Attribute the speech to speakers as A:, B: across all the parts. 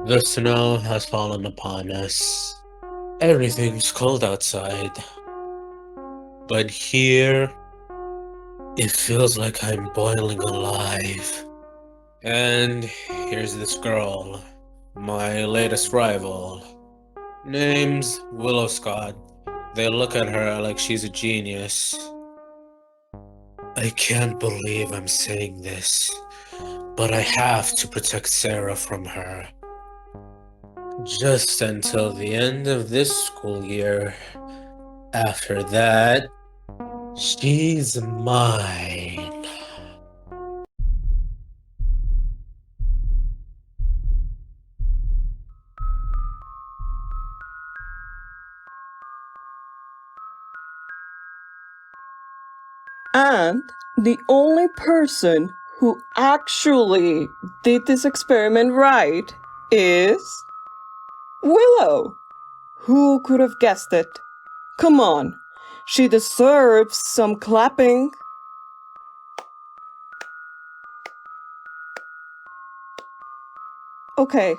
A: The snow has fallen upon us. Everything's cold outside. But here, it feels like I'm boiling alive. And here's this girl, my latest rival. Name's Willow Scott. They look at her like she's a genius. I can't believe I'm saying this, but I have to protect Sarah from her. Just until the end of this school year. After that, she's mine.
B: And the only person who actually did this experiment right is Willow. Who could have guessed it? Come on, she deserves some clapping. Okay,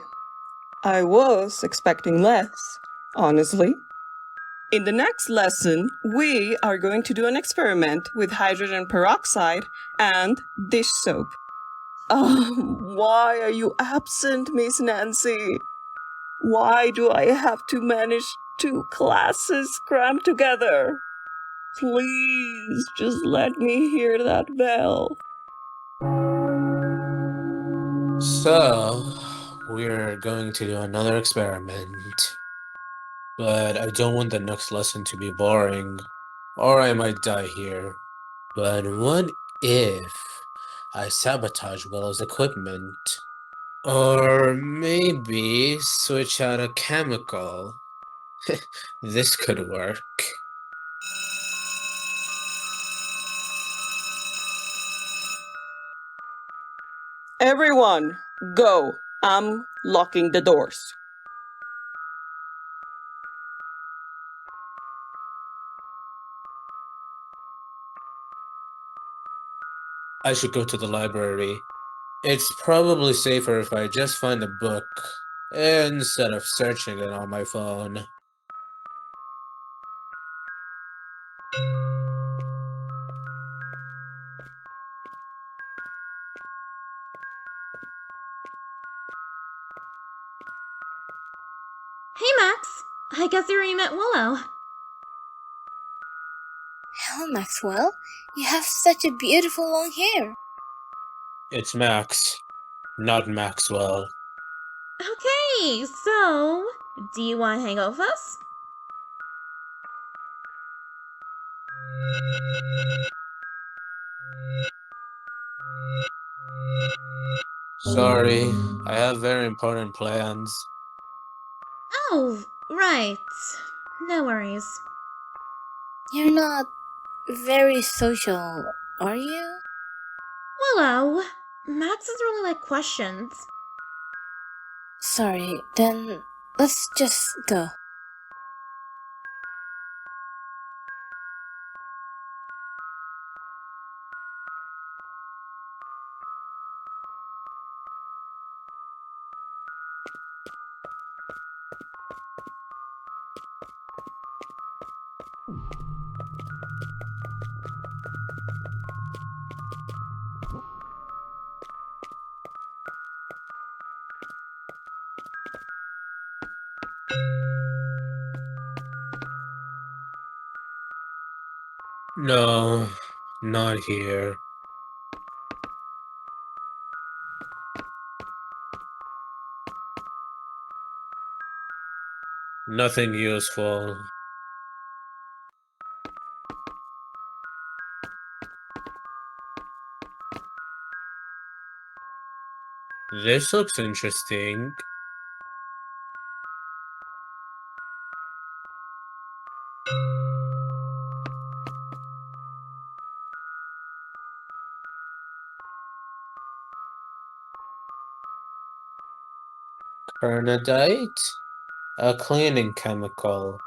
B: I was expecting less, honestly. In the next lesson, we are going to do an experiment with hydrogen peroxide and dish soap. Why are you absent, Miss Nancy? Why do I have to manage two classes crammed together? Please, just let me hear that bell.
A: So, we're going to do another experiment. But I don't want the next lesson to be boring, or I might die here. But what if I sabotage Willow's equipment? Or maybe switch out a chemical? This could work.
B: Everyone, go. I'm locking the doors.
A: I should go to the library. It's probably safer if I just find a book instead of searching it on my phone.
C: Hey, Max. I guess you already met Willow.
D: Hello, Maxwell. You have such a beautiful long hair.
A: It's Max, not Maxwell.
C: Okay, so, do you want to hang out with us?
A: Sorry, I have very important plans.
C: Oh, right. No worries.
D: You're not very social, are you?
C: Willow, Max doesn't really like questions.
D: Sorry, then let's just go.
A: No, not here. Nothing useful. This looks interesting. Kernadite? A cleaning chemical.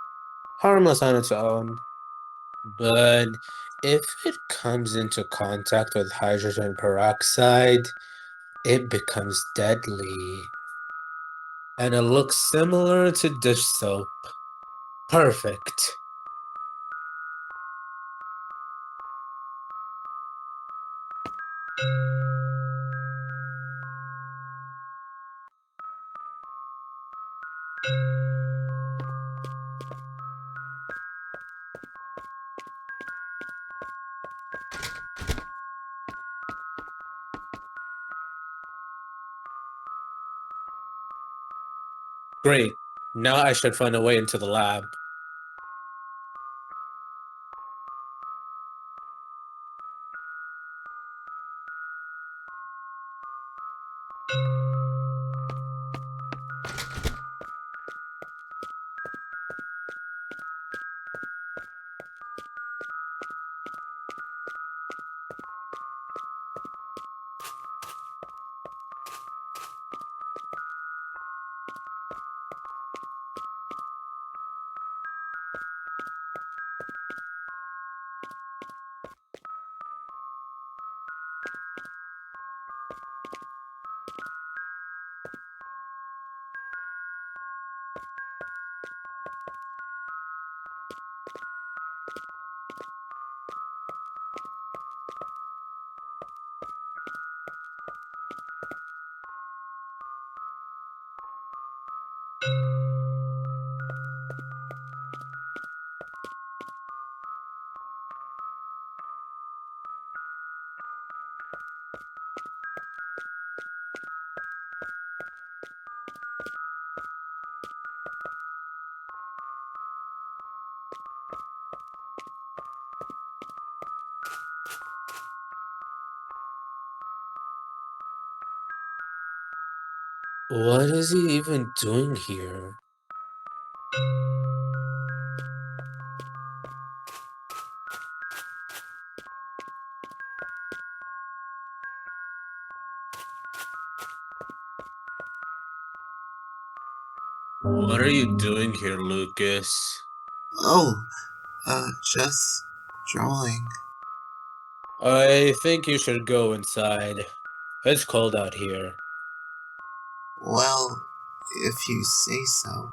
A: Harmless on its own. But if it comes into contact with hydrogen peroxide, it becomes deadly. And it looks similar to dish soap. Perfect. Great. Now I should find a way into the lab. What is he even doing here? What are you doing here, Lucas?
E: Oh, just drawing.
A: I think you should go inside. It's cold out here.
E: Well, if you say so.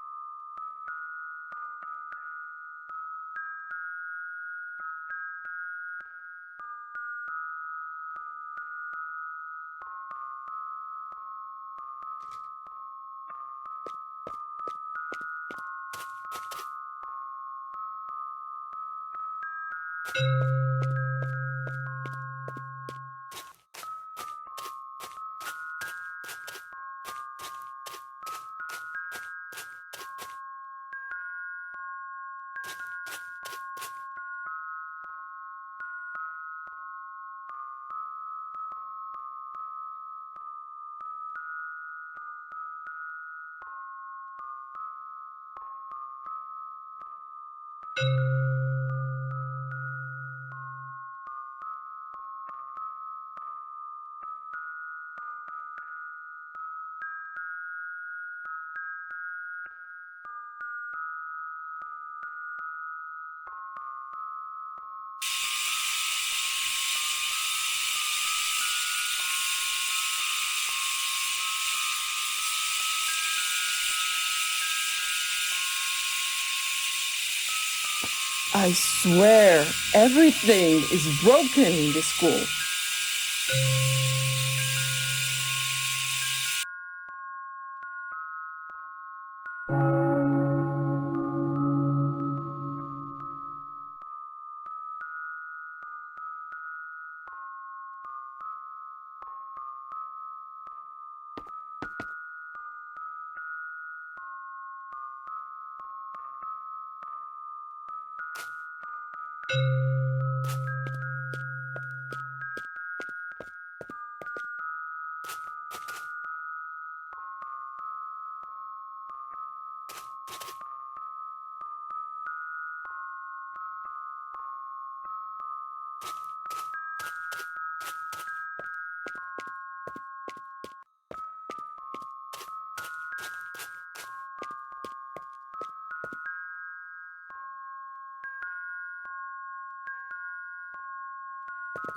B: I swear, everything is broken in this school.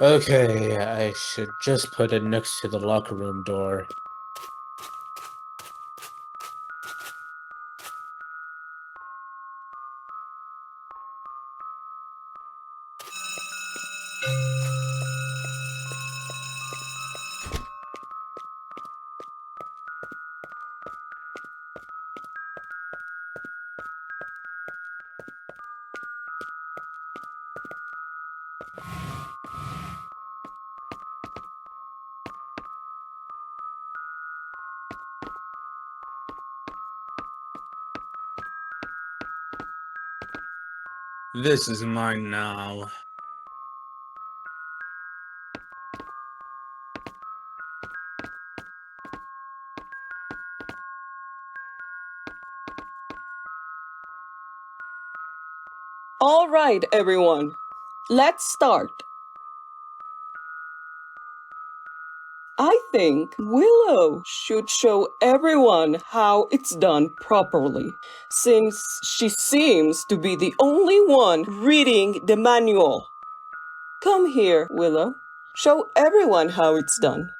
A: Okay, I should just put it next to the locker room door. This is mine now.
B: All right, everyone. Let's start. I think Willow should show everyone how it's done properly, since she seems to be the only one reading the manual. Come here, Willow. Show everyone how it's done.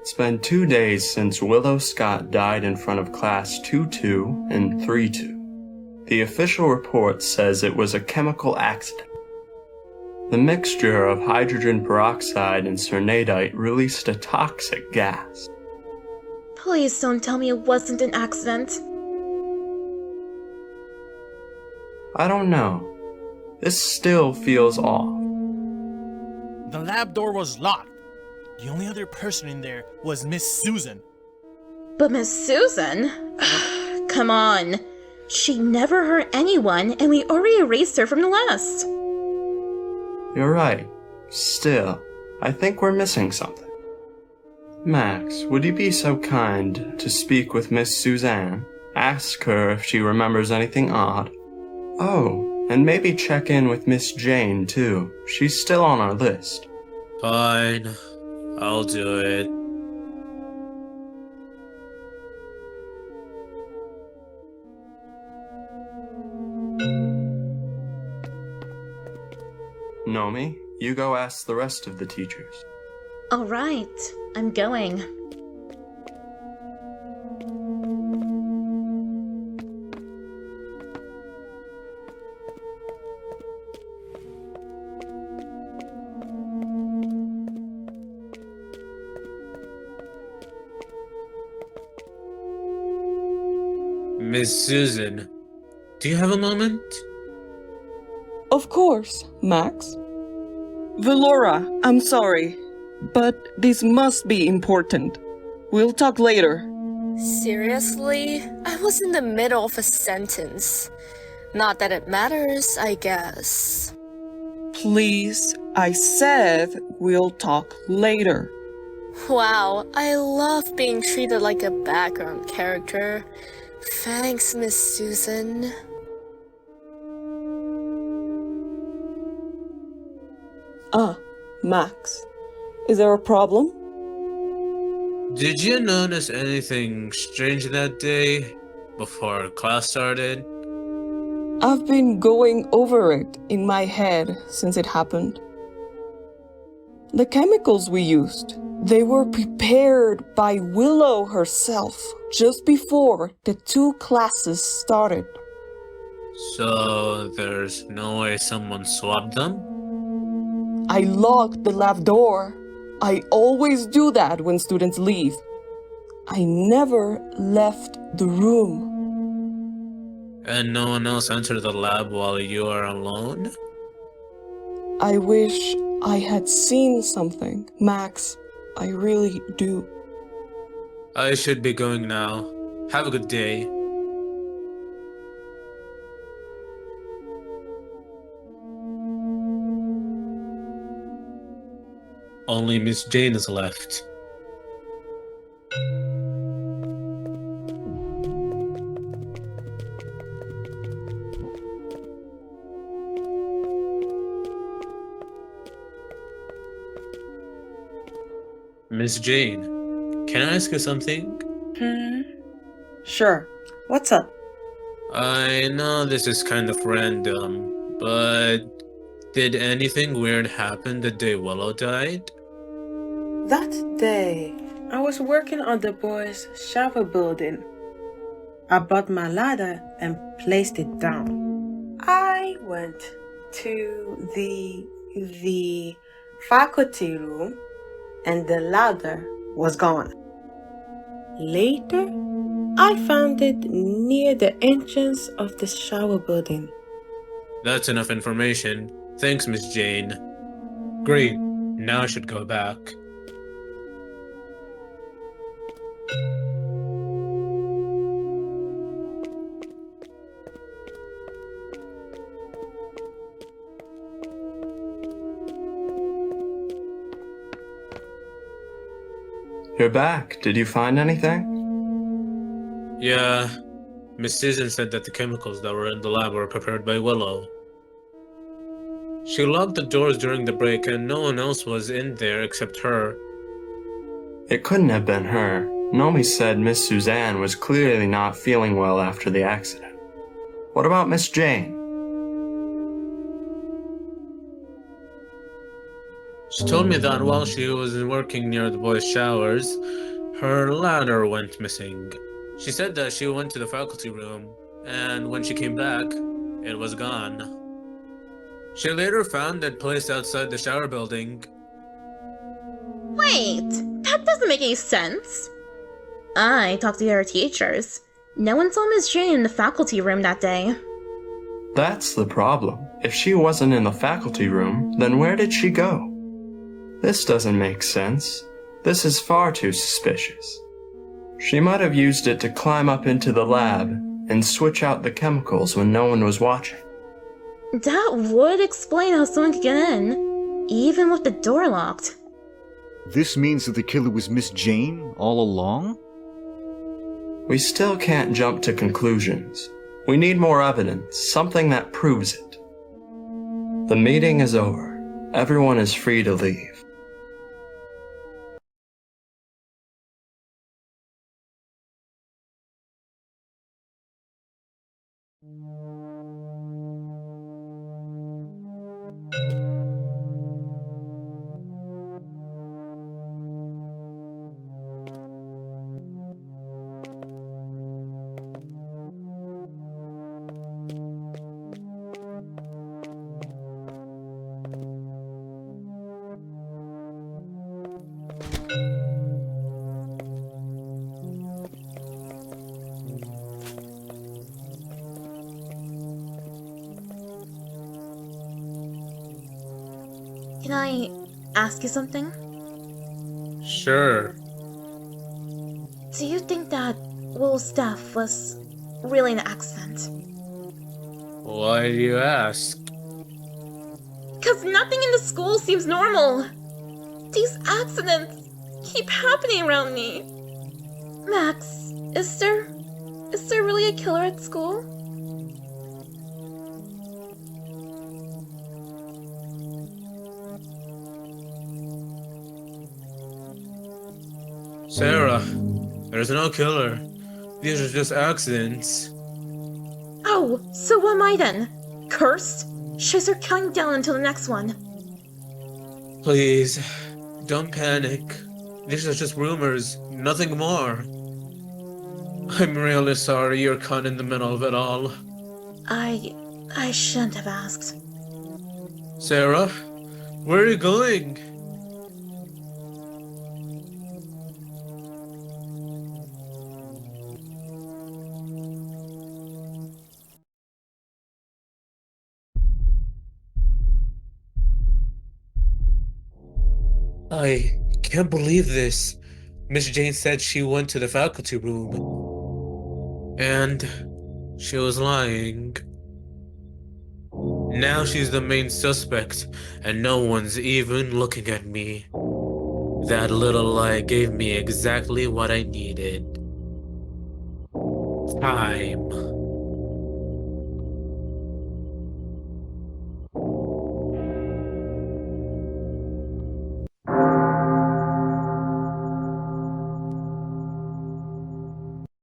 F: It's been 2 days since Willow Scott died in front of Class 2-2 and 3-2. The official report says it was a chemical accident. The mixture of hydrogen peroxide and cyanidite released a toxic gas.
C: Please don't tell me it wasn't an accident.
F: I don't know. This still feels off.
G: The lab door was locked. The only other person in there was Miss Susan.
C: But Miss Susan? Come on. She never hurt anyone, and we already erased her from the list.
F: You're right. Still, I think we're missing something. Max, would you be so kind to speak with Miss Suzanne? Ask her if she remembers anything odd. Oh, and maybe check in with Miss Jane, too. She's still on our list.
A: Fine. I'll do it.
F: Nomi, you go ask the rest of the teachers.
C: Alright, I'm going.
A: Miss Susan, do you have a moment?
B: Of course, Max. Velora, I'm sorry, but this must be important. We'll talk later.
D: Seriously? I was in the middle of a sentence. Not that it matters, I guess.
B: Please, I said we'll talk later.
D: Wow, I love being treated like a background character. Thanks, Miss Susan.
B: Max, is there a problem?
A: Did you notice anything strange that day before class started?
B: I've been going over it in my head since it happened. The chemicals we used, they were prepared by Willow herself just before the 2 classes started.
A: So there's no way someone swapped them?
B: I locked the lab door. I always do that when students leave. I never left the room.
A: And no one else entered the lab while you are alone?
B: I wish I had seen something, Max. I really do.
A: I should be going now. Have a good day. Only Miss Jane is left. Miss Jane, can I ask you something?
H: Sure. What's up?
A: I know this is kind of random, but did anything weird happen the day Willow died?
H: That day, I was working on the boys' shower building. I brought my ladder and placed it down. I went to the faculty room and the ladder was gone. Later, I found it near the entrance of the shower building.
A: That's enough information. Thanks, Miss Jane. Great, now I should go back.
F: You're back. Did you find anything?
A: Yeah, Miss Susan said that the chemicals that were in the lab were prepared by Willow. She locked the doors during the break and no one else was in there except her.
F: It couldn't have been her. Nomi said Miss Suzanne was clearly not feeling well after the accident. What about Miss Jane?
A: She told me that while she was working near the boys' showers, her ladder went missing. She said that she went to the faculty room, and when she came back, it was gone. She later found it placed outside the shower building.
C: Wait, that doesn't make any sense. I talked to the other teachers. No one saw Miss Jane in the faculty room that day.
F: That's the problem. If she wasn't in the faculty room, then where did she go? This doesn't make sense. This is far too suspicious. She might have used it to climb up into the lab and switch out the chemicals when no one was watching.
C: That would explain how someone could get in, even with the door locked.
I: This means that the killer was Miss Jane all along?
F: We still can't jump to conclusions. We need more evidence, something that proves it. The meeting is over. Everyone is free to leave.
C: Can I ask you something?
A: Sure.
C: Do you think that Will's death was really an accident?
A: Why do you ask?
C: Because nothing in the school seems normal. These accidents keep happening around me. Max, is there really a killer at school?
A: Sarah, there's no killer. These are just accidents.
C: Oh, so what am I then? Cursed? Should I start counting down until the next one?
A: Please, don't panic. These are just rumors, nothing more. I'm really sorry you're caught in the middle of it all.
C: I shouldn't have asked.
A: Sarah, where are you going? I can't believe this. Miss Jane said she went to the faculty room. And she was lying. Now she's the main suspect, and no one's even looking at me. That little lie gave me exactly what I needed. Time.